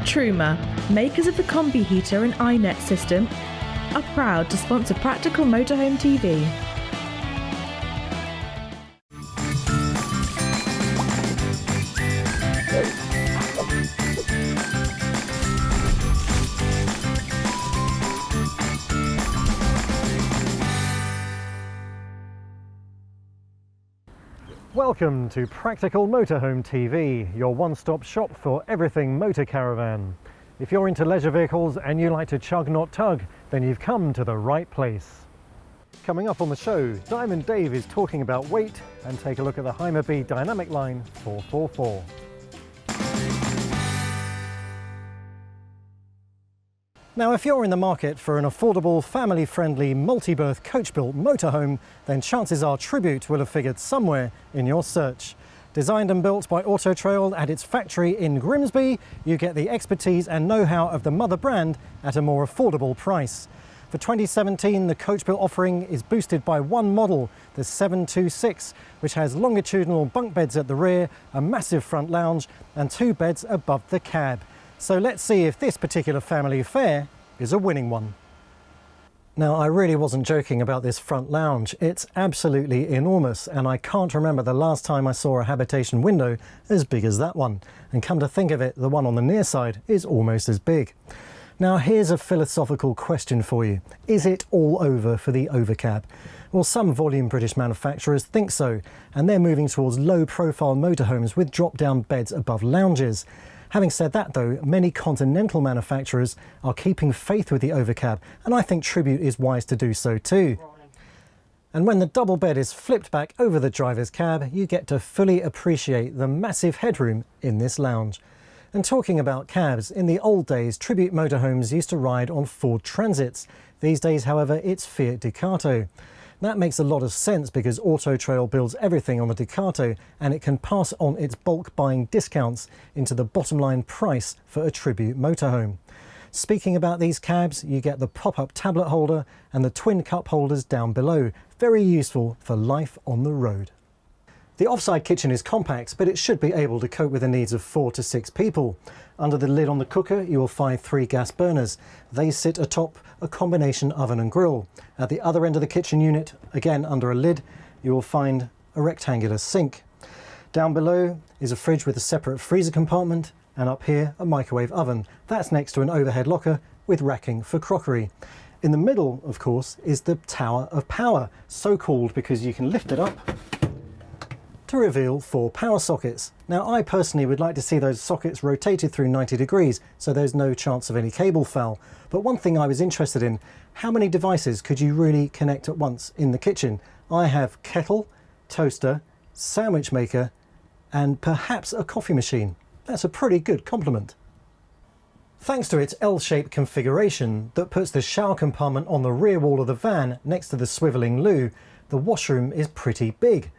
Truma, makers of the Combi heater and iNet system, are proud to sponsor Practical Motorhome TV. Welcome to Practical Motorhome TV, your one-stop shop for everything motor caravan. If you're into leisure vehicles and you like to chug not tug, then you've come to the right place. Coming up on the show, Diamond Dave is talking about weight, and take a look at the Heimer Dynamic Line 444. Now, if you're in the market for an affordable, family-friendly, multi-berth coach-built motorhome, then chances are Tribute will have figured somewhere in your search. Designed and built by Auto Trail at its factory in Grimsby, you get the expertise and know-how of the mother brand at a more affordable price. For 2017, the coach-built offering is boosted by one model, the 726, which has longitudinal bunk beds at the rear, a massive front lounge, and two beds above the cab. So let's see if this particular family affair is a winning one. Now, I really wasn't joking about this front lounge. It's absolutely enormous, and I can't remember the last time I saw a habitation window as big as that one. And come to think of it, the one on the near side is almost as big. Now, here's a philosophical question for you. Is it all over for the overcab? Well, some volume British manufacturers think so, and they're moving towards low-profile motorhomes with drop-down beds above lounges. Having said that though, many continental manufacturers are keeping faith with the overcab, and I think Tribute is wise to do so too. And when the double bed is flipped back over the driver's cab, you get to fully appreciate the massive headroom in this lounge. And talking about cabs, in the old days, Tribute motorhomes used to ride on Ford Transits. These days, however, it's Fiat Ducato. That makes a lot of sense because Auto Trail builds everything on the Ducato, and it can pass on its bulk buying discounts into the bottom line price for a Tribute motorhome. Speaking about these cabs, you get the pop-up tablet holder and the twin cup holders down below. Very useful for life on the road. The offside kitchen is compact, but it should be able to cope with the needs of 4 to 6 people. Under the lid on the cooker, you will find 3 gas burners. They sit atop a combination oven and grill. At the other end of the kitchen unit, again under a lid, you will find a rectangular sink. Down below is a fridge with a separate freezer compartment, and up here a microwave oven. That's next to an overhead locker with racking for crockery. In the middle, of course, is the Tower of Power, so called because you can lift it up to reveal 4 power sockets. Now, I personally would like to see those sockets rotated through 90 degrees so there's no chance of any cable foul. But one thing I was interested in, how many devices could you really connect at once in the kitchen? I have kettle, toaster, sandwich maker, and perhaps a coffee machine. That's a pretty good compliment. Thanks to its L-shaped configuration that puts the shower compartment on the rear wall of the van next to the swivelling loo, the washroom is pretty big.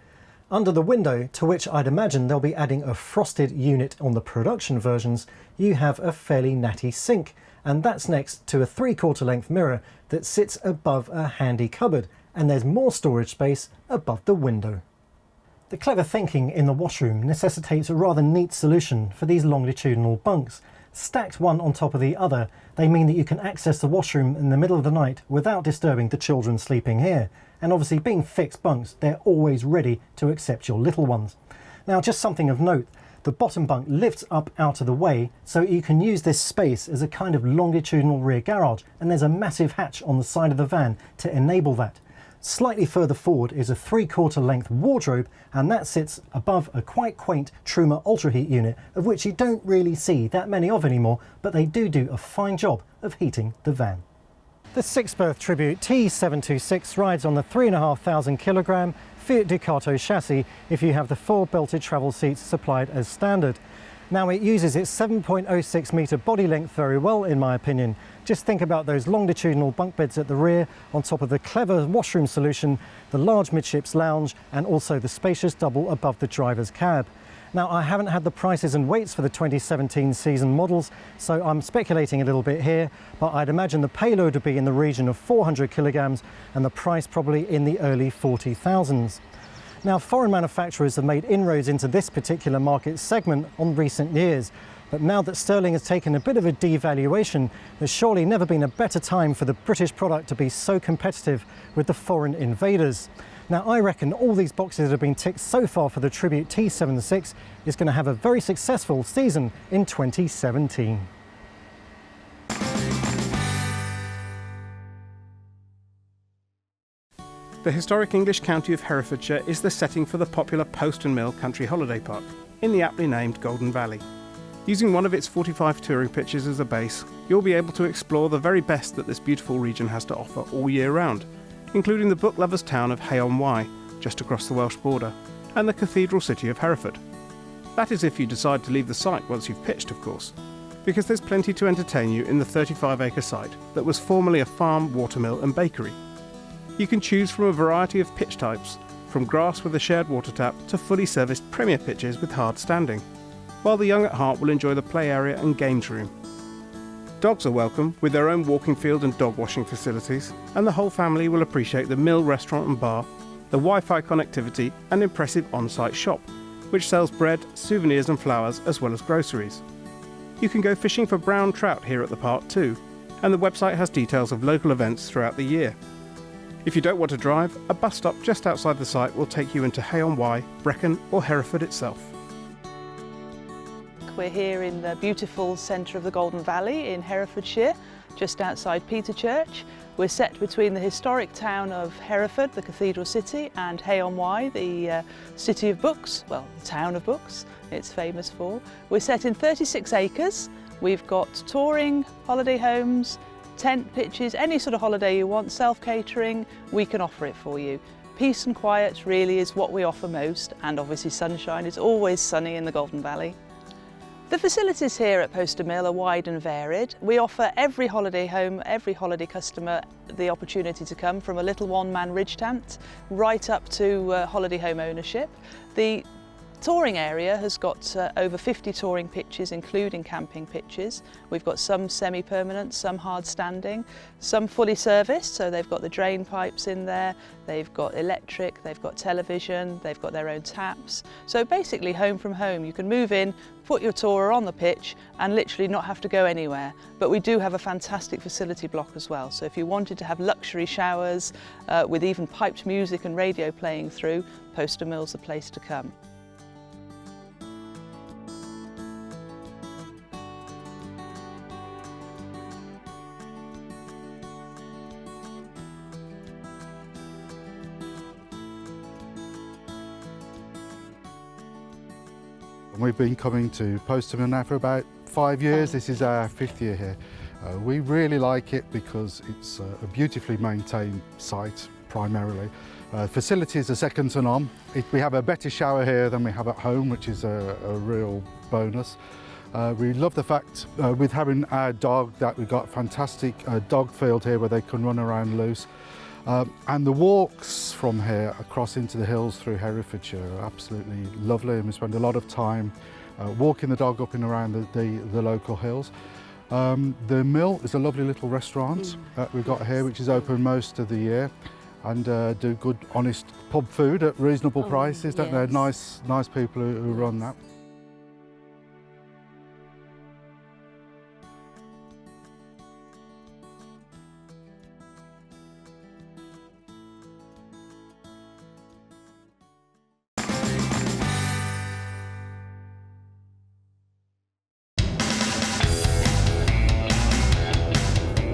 Under the window, to which I'd imagine they'll be adding a frosted unit on the production versions, you have a fairly natty sink, and that's next to a 3/4 length mirror that sits above a handy cupboard, and there's more storage space above the window. The clever thinking in the washroom necessitates a rather neat solution for these longitudinal bunks. Stacked one on top of the other, they mean that you can access the washroom in the middle of the night without disturbing the children sleeping here. And obviously, being fixed bunks, they're always ready to accept your little ones. Now, just something of note, the bottom bunk lifts up out of the way, so you can use this space as a kind of longitudinal rear garage, and there's a massive hatch on the side of the van to enable that. Slightly further forward is a 3/4 length wardrobe, and that sits above a quite quaint Truma Ultra Heat unit, of which you don't really see that many of anymore, but they do a fine job of heating the van. The 6-berth Tribute T726 rides on the 3,500 kilogram Fiat Ducato chassis if you have the 4 belted travel seats supplied as standard. Now, it uses its 7.06 metre body length very well, in my opinion. Just think about those longitudinal bunk beds at the rear, on top of the clever washroom solution, the large midships lounge, and also the spacious double above the driver's cab. Now, I haven't had the prices and weights for the 2017 season models, so I'm speculating a little bit here, but I'd imagine the payload would be in the region of 400 kilograms and the price probably in the early 40,000s. Now, foreign manufacturers have made inroads into this particular market segment on recent years. But now that sterling has taken a bit of a devaluation, there's surely never been a better time for the British product to be so competitive with the foreign invaders. Now, I reckon all these boxes that have been ticked so far for the Tribute T76 is going to have a very successful season in 2017. The historic English county of Herefordshire is the setting for the popular Post and Mill Country Holiday Park in the aptly named Golden Valley. Using one of its 45 touring pitches as a base, you'll be able to explore the very best that this beautiful region has to offer all year round, including the book lovers' town of Hay-on-Wye, just across the Welsh border, and the cathedral city of Hereford. That is if you decide to leave the site once you've pitched, of course, because there's plenty to entertain you in the 35-acre site that was formerly a farm, watermill and bakery. You can choose from a variety of pitch types, from grass with a shared water tap to fully serviced premier pitches with hard standing, while the young at heart will enjoy the play area and games room. Dogs are welcome with their own walking field and dog washing facilities, and the whole family will appreciate the mill restaurant and bar, the Wi-Fi connectivity and impressive on-site shop, which sells bread, souvenirs and flowers as well as groceries. You can go fishing for brown trout here at the park too, and the website has details of local events throughout the year. If you don't want to drive, a bus stop just outside the site will take you into Hay-on-Wye, Brecon or Hereford itself. We're here in the beautiful centre of the Golden Valley in Herefordshire, just outside Peterchurch. We're set between the historic town of Hereford, the cathedral city, and Hay-on-Wye, the city of books, well, the town of books it's famous for. We're set in 36 acres. We've got touring, holiday homes, tent pitches, any sort of holiday you want, self-catering, we can offer it for you. Peace and quiet really is what we offer most, and obviously sunshine. It's always sunny in the Golden Valley. The facilities here at Post and Mill are wide and varied. We offer every holiday home, every holiday customer the opportunity to come, from a little one-man ridge tent right up to holiday home ownership. The touring area has got over 50 touring pitches, including camping pitches. We've got some semi-permanent, some hard standing, some fully serviced, so they've got the drain pipes in there, they've got electric, they've got television, they've got their own taps. So basically home from home. You can move in, put your tourer on the pitch and literally not have to go anywhere. But we do have a fantastic facility block as well. So if you wanted to have luxury showers with even piped music and radio playing through, Post and Mill's the place to come. We've been coming to Post and Mill now for about 5 years. This is our 5th year here. We really like it because it's a beautifully maintained site primarily. Facilities are second to none. We have a better shower here than we have at home, which is a real bonus. We love the fact with having our dog that we've got a fantastic dog field here where they can run around loose. And the walks from here across into the hills through Herefordshire are absolutely lovely, and we spend a lot of time walking the dog up and around the local hills. The mill is a lovely little restaurant that we've got here, which is open most of the year, and do good, honest pub food at reasonable prices, don't they? Nice people who run that.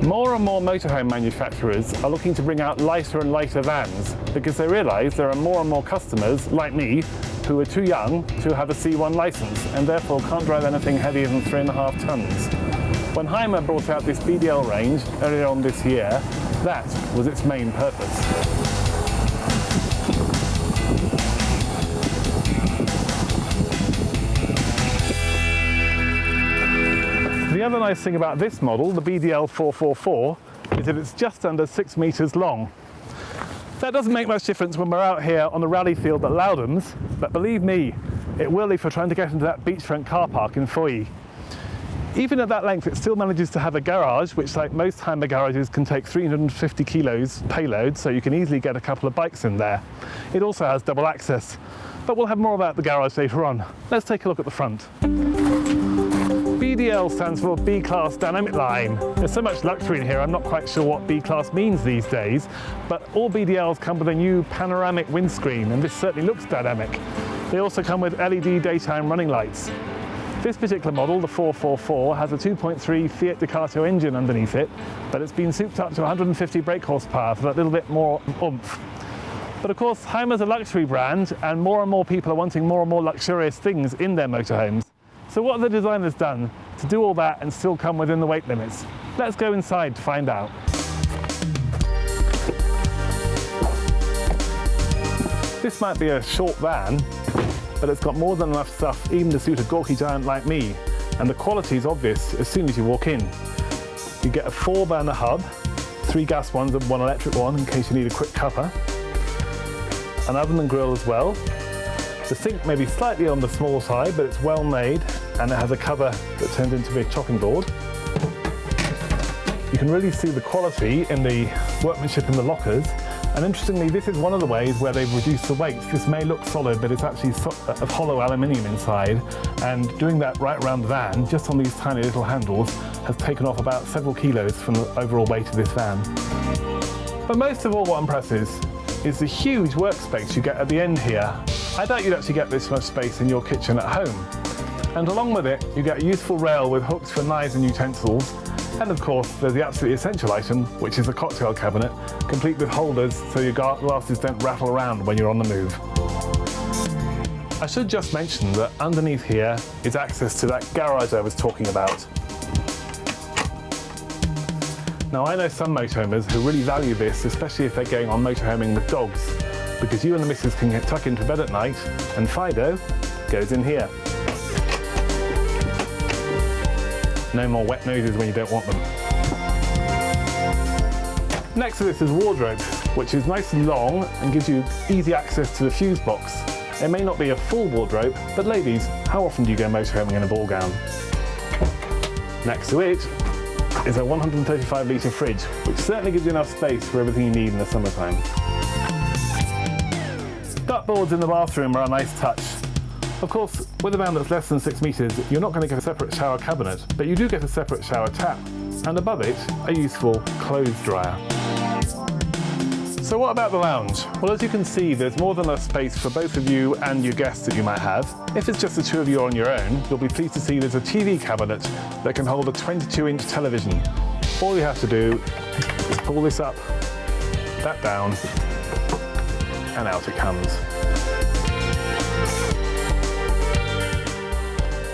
More and more motorhome manufacturers are looking to bring out lighter and lighter vans because they realise there are more and more customers, like me, who are too young to have a C1 licence and therefore can't drive anything heavier than 3.5 tonnes. When Hymer brought out this BDL range earlier on this year, that was its main purpose. The other nice thing about this model, the BDL 444, is that it's just under 6 metres long. That doesn't make much difference when we're out here on the rally field at Loudons, but believe me, it will if we're trying to get into that beachfront car park in Foy. Even at that length, it still manages to have a garage, which, like most Hymer garages, can take 350 kilos payload, so you can easily get a couple of bikes in there. It also has double access, but we'll have more about the garage later on. Let's take a look at the front. BDL stands for B-Class Dynamic Line. There's so much luxury in here, I'm not quite sure what B-Class means these days, but all BDLs come with a new panoramic windscreen, and this certainly looks dynamic. They also come with LED daytime running lights. This particular model, the 444, has a 2.3 Fiat Ducato engine underneath it, but it's been souped up to 150 brake horsepower for that little bit more oomph. But of course, Hymer's a luxury brand, and more people are wanting more and more luxurious things in their motorhomes. So what have the designers done to do all that and still come within the weight limits? Let's go inside to find out. This might be a short van, but it's got more than enough stuff even to suit a gawky giant like me. And the quality is obvious as soon as you walk in. You get a 4-burner hub, 3 gas ones and 1 electric one in case you need a quick cuppa. An oven and grill as well. The sink may be slightly on the small side, but it's well made, and it has a cover that turns into a chopping board. You can really see the quality in the workmanship in the lockers, and interestingly, this is one of the ways where they've reduced the weight. This may look solid, but it's actually of hollow aluminium inside, and doing that right around the van, just on these tiny little handles, has taken off about several kilos from the overall weight of this van. But most of all, what impresses is the huge workspace you get at the end here. I doubt you'd actually get this much space in your kitchen at home. And along with it, you get a useful rail with hooks for knives and utensils. And of course, there's the absolutely essential item, which is the cocktail cabinet, complete with holders so your glasses don't rattle around when you're on the move. I should just mention that underneath here is access to that garage I was talking about. Now, I know some motorhomers who really value this, especially if they're going on motorhoming with dogs, because you and the missus can get tucked into bed at night, and Fido goes in here. No more wet noses when you don't want them. Next to this is wardrobe, which is nice and long and gives you easy access to the fuse box. It may not be a full wardrobe, but ladies, how often do you go motorhoming in a ball gown? Next to it is a 135-litre fridge, which certainly gives you enough space for everything you need in the summertime. Duckboards in the bathroom are a nice touch. Of course, with a van that's less than 6 metres, you're not going to get a separate shower cabinet, but you do get a separate shower tap, and above it, a useful clothes dryer. So what about the lounge? Well, as you can see, there's more than enough space for both of you and your guests that you might have. If it's just the two of you on your own, you'll be pleased to see there's a TV cabinet that can hold a 22-inch television. All you have to do is pull this up, that down, and out it comes.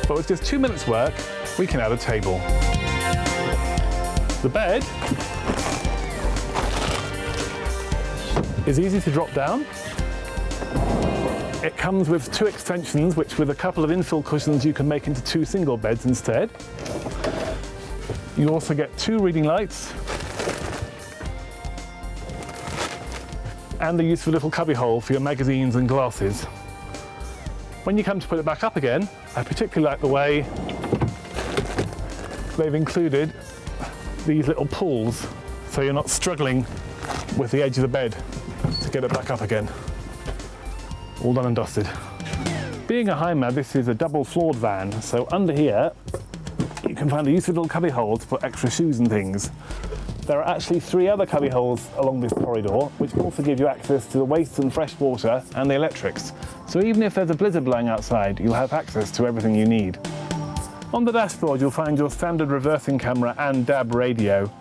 But with just 2 minutes work, we can add a table. The bed is easy to drop down. It comes with 2 extensions, which with a couple of infill cushions you can make into 2 single beds instead. You also get 2 reading lights and a useful little cubby hole for your magazines and glasses. When you come to put it back up again, I particularly like the way they've included these little pulls, so you're not struggling with the edge of the bed to get it back up again. All done and dusted. Being a Hymer, this is a double-floored van, so under here you can find a useful little cubby hole to put extra shoes and things. There are actually 3 other cubby holes along this corridor, which also give you access to the waste and fresh water and the electrics. So even if there's a blizzard blowing outside, you'll have access to everything you need. On the dashboard, you'll find your standard reversing camera and DAB radio.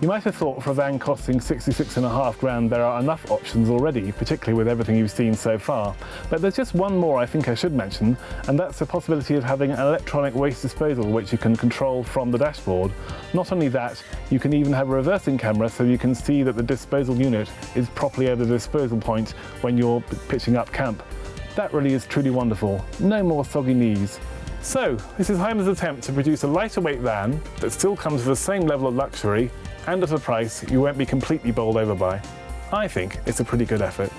You might have thought for a van costing 66.5 grand there are enough options already, particularly with everything you've seen so far. But there's just one more I think I should mention, and that's the possibility of having an electronic waste disposal which you can control from the dashboard. Not only that, you can even have a reversing camera so you can see that the disposal unit is properly at the disposal point when you're pitching up camp. That really is truly wonderful. No more soggy knees. So, this is Hymer's attempt to produce a lighter weight van that still comes with the same level of luxury and at a price you won't be completely bowled over by. I think it's a pretty good effort.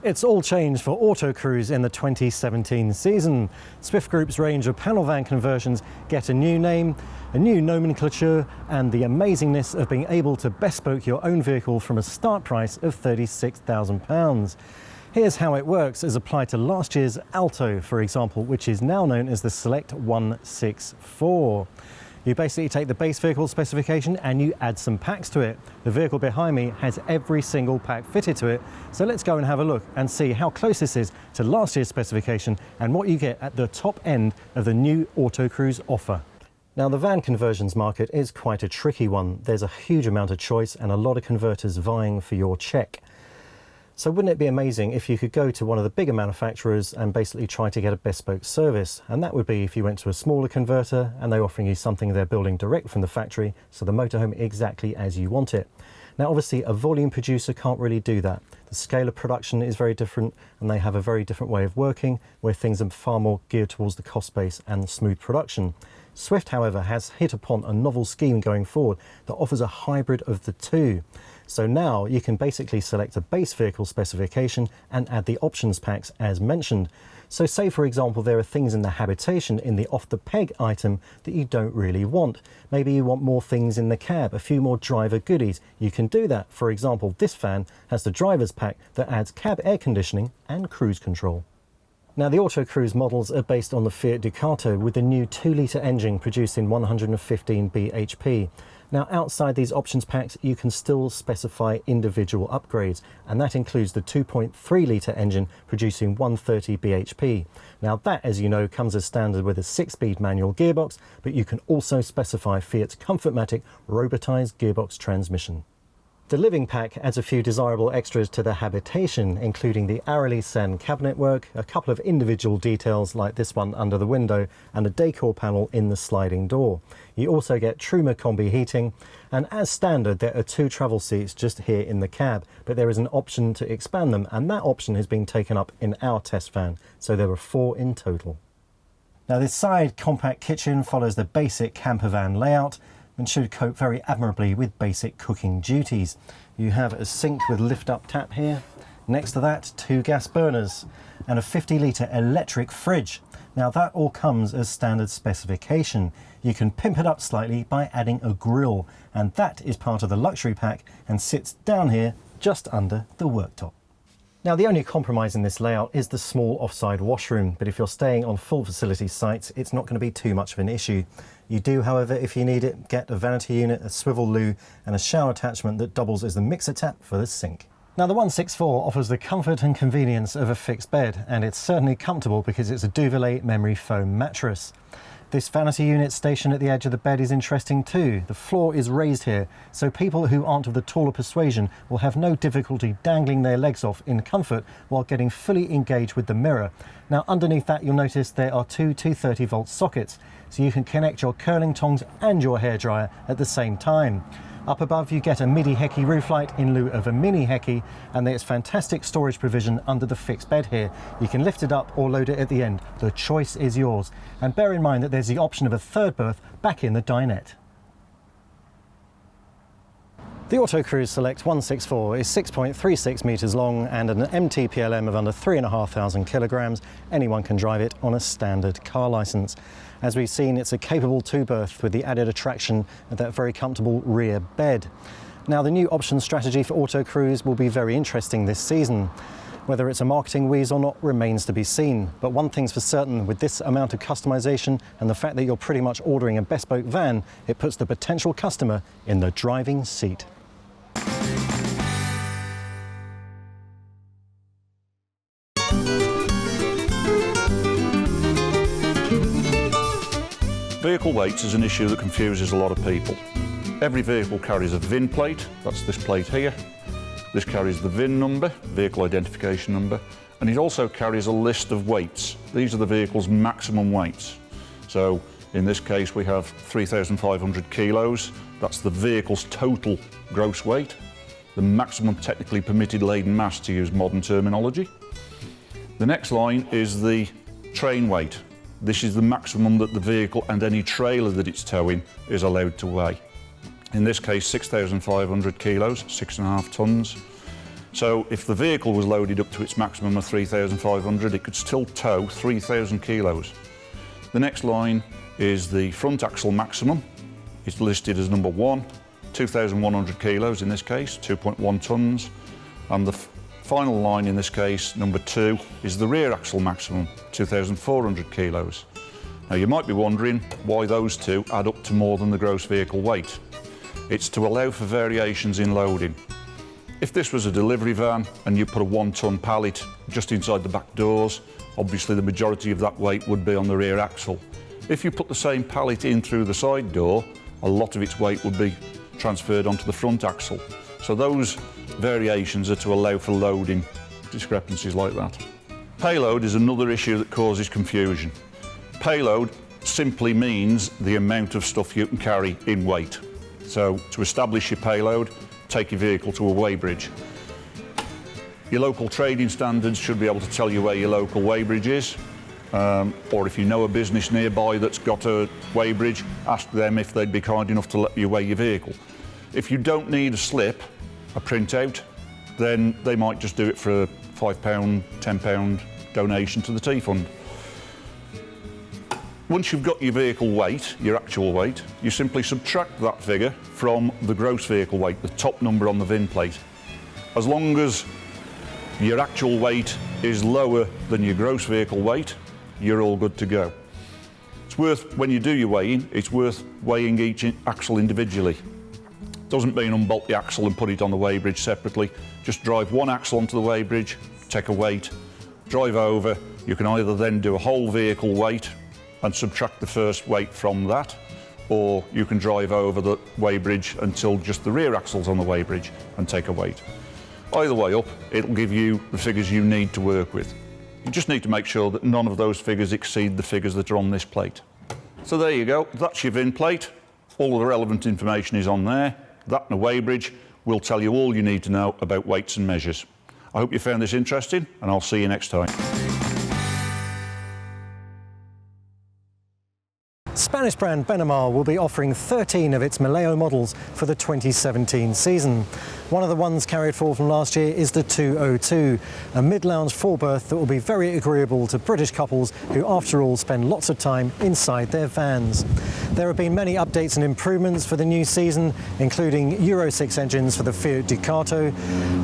It's all changed for Auto Cruise in the 2017 season. Swift Group's range of panel van conversions get a new name, a new nomenclature, and the amazingness of being able to bespoke your own vehicle from a start price of £36,000. Here's how it works as applied to last year's Alto, for example, which is now known as the Select 164. You basically take the base vehicle specification and you add some packs to it. The vehicle behind me has every single pack fitted to it. So let's go and have a look and see how close this is to last year's specification and what you get at the top end of the new Autocruise offer. Now, the van conversions market is quite a tricky one. There's a huge amount of choice and a lot of converters vying for your check. So wouldn't it be amazing if you could go to one of the bigger manufacturers and basically try to get a bespoke service? And that would be if you went to a smaller converter and they're offering you something they're building direct from the factory, so the motorhome exactly as you want it. Now, obviously, a volume producer can't really do that. The scale of production is very different and they have a very different way of working where things are far more geared towards the cost base and smooth production. Swift, however, has hit upon a novel scheme going forward that offers a hybrid of the two. So now you can basically select a base vehicle specification and add the options packs as mentioned. So say, for example, there are things in the habitation in the off-the-peg item that you don't really want. Maybe you want more things in the cab, a few more driver goodies. You can do that. For example, this van has the driver's pack that adds cab air conditioning and cruise control. Now, the Autocruise models are based on the Fiat Ducato with the new 2-litre engine producing 115 bhp. Now, outside these options packs, you can still specify individual upgrades, and that includes the 2.3-litre engine producing 130 bhp. Now, that, as you know, comes as standard with a 6-speed manual gearbox, but you can also specify Fiat's Comfortmatic robotised gearbox transmission. The living pack adds a few desirable extras to the habitation, including the Arreli-Sen cabinet work, a couple of individual details like this one under the window, and a decor panel in the sliding door. You also get Truma combi heating, and as standard there are 2 travel seats just here in the cab, but there is an option to expand them, and that option has been taken up in our test van, so there are 4 in total. Now, this side compact kitchen follows the basic camper van layout and should cope very admirably with basic cooking duties. You have a sink with lift-up tap here. Next to that, 2 gas burners and a 50-litre electric fridge. Now, that all comes as standard specification. You can pimp it up slightly by adding a grill, and that is part of the luxury pack and sits down here just under the worktop. Now, the only compromise in this layout is the small offside washroom, but if you're staying on full facility sites, it's not going to be too much of an issue. You do, however, if you need it, get a vanity unit, a swivel loo, and a shower attachment that doubles as the mixer tap for the sink. Now, the 164 offers the comfort and convenience of a fixed bed, and it's certainly comfortable because it's a Duvelet memory foam mattress. This vanity unit stationed at the edge of the bed is interesting too. The floor is raised here, so people who aren't of the taller persuasion will have no difficulty dangling their legs off in comfort while getting fully engaged with the mirror. Now, underneath that, you'll notice there are 2 230-volt sockets, so you can connect your curling tongs and your hairdryer at the same time. Up above, you get a midi Heki roof light in lieu of a mini Heki, and there's fantastic storage provision under the fixed bed here. You can lift it up or load it at the end. The choice is yours. And bear in mind that there's the option of a 3rd berth back in the dinette. The Autocruise Select 164 is 6.36 metres long and an MTPLM of under 3,500 kilograms. Anyone can drive it on a standard car licence. As we've seen, it's a capable 2-berth with the added attraction of that very comfortable rear bed. Now, the new option strategy for Autocruise will be very interesting this season. Whether it's a marketing wheeze or not remains to be seen, but one thing's for certain, with this amount of customisation and the fact that you're pretty much ordering a bespoke van, it puts the potential customer in the driving seat. Vehicle weight is an issue that confuses a lot of people. Every vehicle carries a VIN plate, that's this plate here. This carries the VIN number, vehicle identification number, and it also carries a list of weights. These are the vehicle's maximum weights. So in this case we have 3,500 kilos, that's the vehicle's total gross weight, the maximum technically permitted laden mass, to use modern terminology. The next line is the train weight. This is the maximum that the vehicle and any trailer that it's towing is allowed to weigh. In this case, 6,500 kilos, 6.5 tonnes. So if the vehicle was loaded up to its maximum of 3,500, it could still tow 3,000 kilos. The next line is the front axle maximum. It's listed as number 1, 2,100 kilos in this case, 2.1 tonnes. And the Final line in this case, number 2, is the rear axle maximum, 2,400 kilos. Now you might be wondering why those two add up to more than the gross vehicle weight. It's to allow for variations in loading. If this was a delivery van and you put a 1-ton pallet just inside the back doors, obviously the majority of that weight would be on the rear axle. If you put the same pallet in through the side door, a lot of its weight would be transferred onto the front axle. So those variations are to allow for loading discrepancies like that. Payload is another issue that causes confusion. Payload simply means the amount of stuff you can carry in weight. So to establish your payload, take your vehicle to a weighbridge. Your local trading standards should be able to tell you where your local weighbridge is, or if you know a business nearby that's got a weighbridge, ask them if they'd be kind enough to let you weigh your vehicle. If you don't need a slip, a printout, then they might just do it for a £5, £10 donation to the Tea Fund. Once you've got your vehicle weight, your actual weight, you simply subtract that figure from the gross vehicle weight, the top number on the VIN plate. As long as your actual weight is lower than your gross vehicle weight, you're all good to go. It's worth, when you do your weighing, it's worth weighing each axle individually. Doesn't mean unbolt the axle and put it on the weighbridge separately. Just drive one axle onto the weighbridge, take a weight, drive over. You can either then do a whole vehicle weight and subtract the first weight from that, or you can drive over the weighbridge until just the rear axle's on the weighbridge and take a weight. Either way up, it'll give you the figures you need to work with. You just need to make sure that none of those figures exceed the figures that are on this plate. So there you go, that's your VIN plate. All of the relevant information is on there. That and a weighbridge will tell you all you need to know about weights and measures. I hope you found this interesting, and I'll see you next time. Spanish brand Benamar will be offering 13 of its Mileo models for the 2017 season. One of the ones carried forward from last year is the 202, a mid-lounge 4-berth that will be very agreeable to British couples who, after all, spend lots of time inside their vans. There have been many updates and improvements for the new season, including Euro 6 engines for the Fiat Ducato,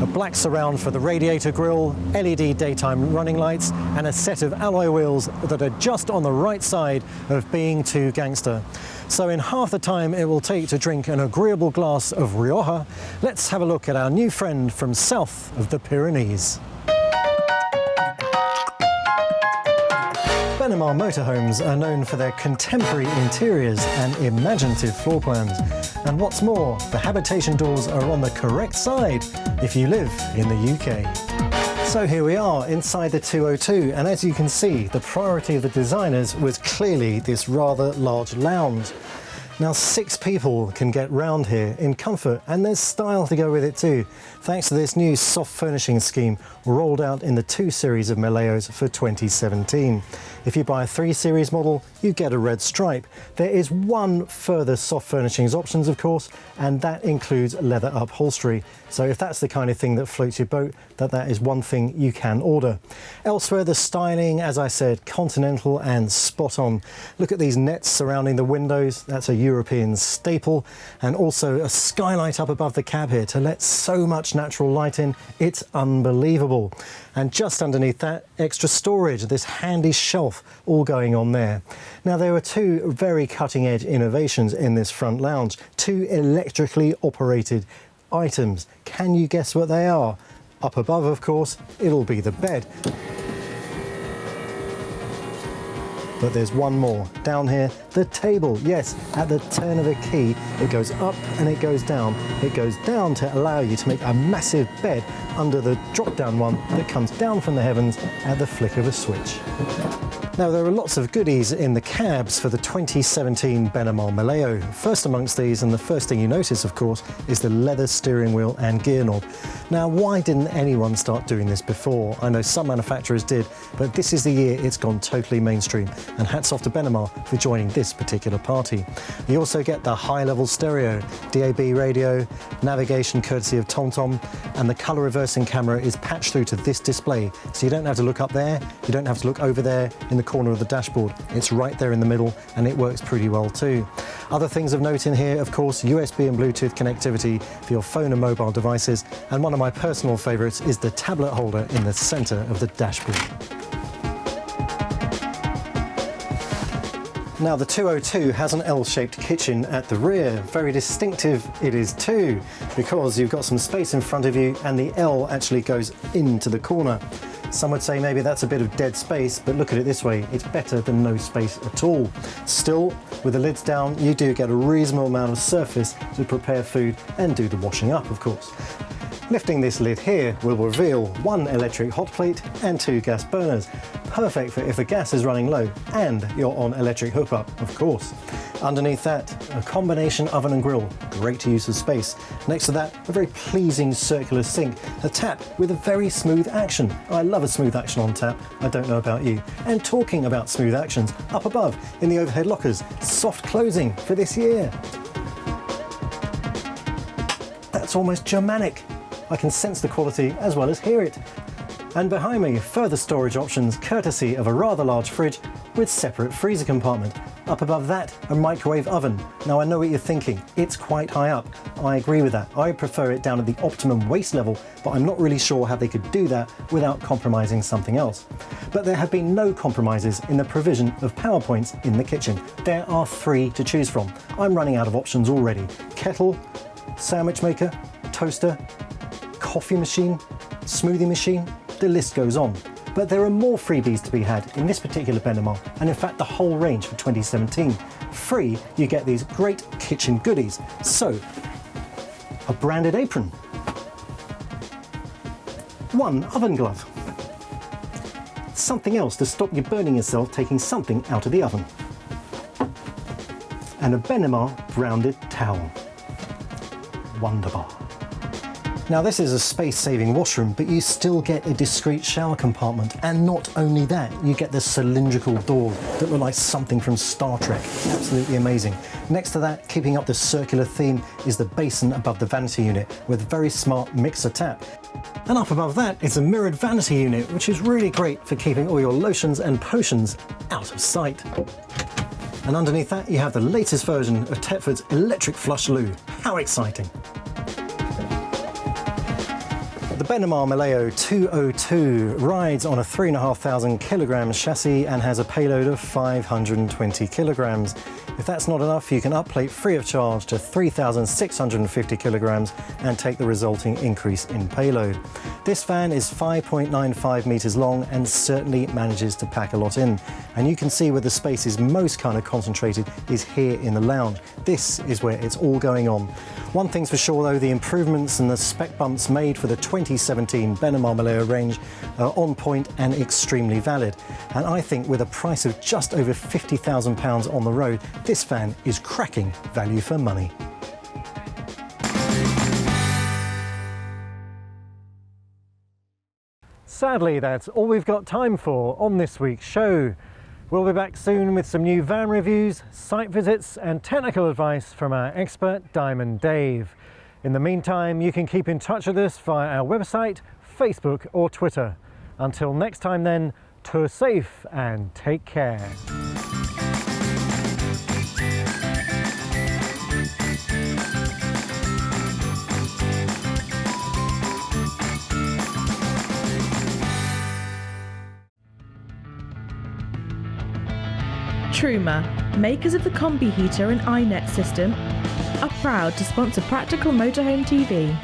a black surround for the radiator grille, LED daytime running lights, and a set of alloy wheels that are just on the right side of being too gangster. So in half the time it will take to drink an agreeable glass of Rioja, let's have a look at our new friend from south of the Pyrenees. Benamar motorhomes are known for their contemporary interiors and imaginative floor plans. And what's more, the habitation doors are on the correct side if you live in the UK. So here we are inside the 202, and as you can see, the priority of the designers was clearly this rather large lounge. Now 6 people can get round here in comfort, and there's style to go with it too, thanks to this new soft furnishing scheme rolled out in the 2 series of Mileos for 2017. If you buy a 3 series model, you get a red stripe. There is one further soft furnishings options, of course, and that includes leather upholstery. So if that's the kind of thing that floats your boat, that is one thing you can order. Elsewhere, the styling, as I said, continental and spot on. Look at these nets surrounding the windows. That's a European staple, and also a skylight up above the cab here to let so much natural light in. It's unbelievable. And just underneath that, extra storage, this handy shelf all going on there. Now there are 2 very cutting-edge innovations in this front lounge, 2 electrically operated items. Can you guess what they are? Up above, of course, it'll be the bed. But there's one more. Down here, the table. Yes, at the turn of a key, it goes up and it goes down. It goes down to allow you to make a massive bed under the drop-down one that comes down from the heavens at the flick of a switch. Now, there are lots of goodies in the cabs for the 2017 Benamar Mileo. First amongst these, and the first thing you notice, of course, is the leather steering wheel and gear knob. Now, why didn't anyone start doing this before? I know some manufacturers did, but this is the year it's gone totally mainstream. and hats off to Benamar for joining this particular party. You also get the high-level stereo, DAB radio, navigation courtesy of TomTom, and the colour reversing camera is patched through to this display, so you don't have to look up there, you don't have to look over there in the corner of the dashboard. It's right there in the middle, and it works pretty well too. Other things of note in here, of course, USB and Bluetooth connectivity for your phone and mobile devices, and one of my personal favourites is the tablet holder in the centre of the dashboard. Now the 202 has an L-shaped kitchen at the rear. Very distinctive it is too, because you've got some space in front of you and the L actually goes into the corner. Some would say maybe that's a bit of dead space, but look at it this way, it's better than no space at all. Still, with the lids down, you do get a reasonable amount of surface to prepare food and do the washing up, of course. Lifting this lid here will reveal 1 electric hot plate and 2 gas burners. Perfect for if the gas is running low and you're on electric hookup, of course. Underneath that, a combination oven and grill, great use of space. Next to that, a very pleasing circular sink, a tap with a very smooth action. I love a smooth action on tap, I don't know about you. And talking about smooth actions, up above in the overhead lockers, soft closing for this year. That's almost Germanic. I can sense the quality as well as hear it. And behind me, further storage options courtesy of a rather large fridge with separate freezer compartment. Up above that, a microwave oven. Now I know what you're thinking, it's quite high up. I agree with that. I prefer it down at the optimum waste level, but I'm not really sure how they could do that without compromising something else. But there have been no compromises in the provision of power points in the kitchen. There are 3 to choose from. I'm running out of options already. Kettle, sandwich maker, toaster, coffee machine, smoothie machine, the list goes on. But there are more freebies to be had in this particular Benamar, and in fact the whole range for 2017. Free, you get these great kitchen goodies. So, a branded apron, 1 oven glove, something else to stop you burning yourself taking something out of the oven, and a Benamar branded towel. Wonderbar. Now this is a space-saving washroom, but you still get a discreet shower compartment, and not only that, you get the cylindrical doors that look like something from Star Trek. Absolutely amazing. Next to that, keeping up the circular theme, is the basin above the vanity unit with a very smart mixer tap. And up above that is a mirrored vanity unit, which is really great for keeping all your lotions and potions out of sight. And underneath that, you have the latest version of Thetford's electric flush loo. How exciting! The Benamar Maleo 202 rides on a 3,500 kilogram chassis and has a payload of 520 kilograms. If that's not enough, you can upplate free of charge to 3,650 kilograms and take the resulting increase in payload. This van is 5.95 meters long and certainly manages to pack a lot in. And you can see where the space is most kind of concentrated is here in the lounge. This is where it's all going on. One thing's for sure though, the improvements and the spec bumps made for the 2017 Benamar Maleo range are on point and extremely valid. And I think with a price of just over £50,000 on the road, this van is cracking value for money. Sadly, that's all we've got time for on this week's show. We'll be back soon with some new van reviews, site visits and technical advice from our expert Diamond Dave. In the meantime, you can keep in touch with us via our website, Facebook or Twitter. Until next time then, tour safe and take care. Truma, makers of the combi heater and iNet system, are proud to sponsor Practical Motorhome TV.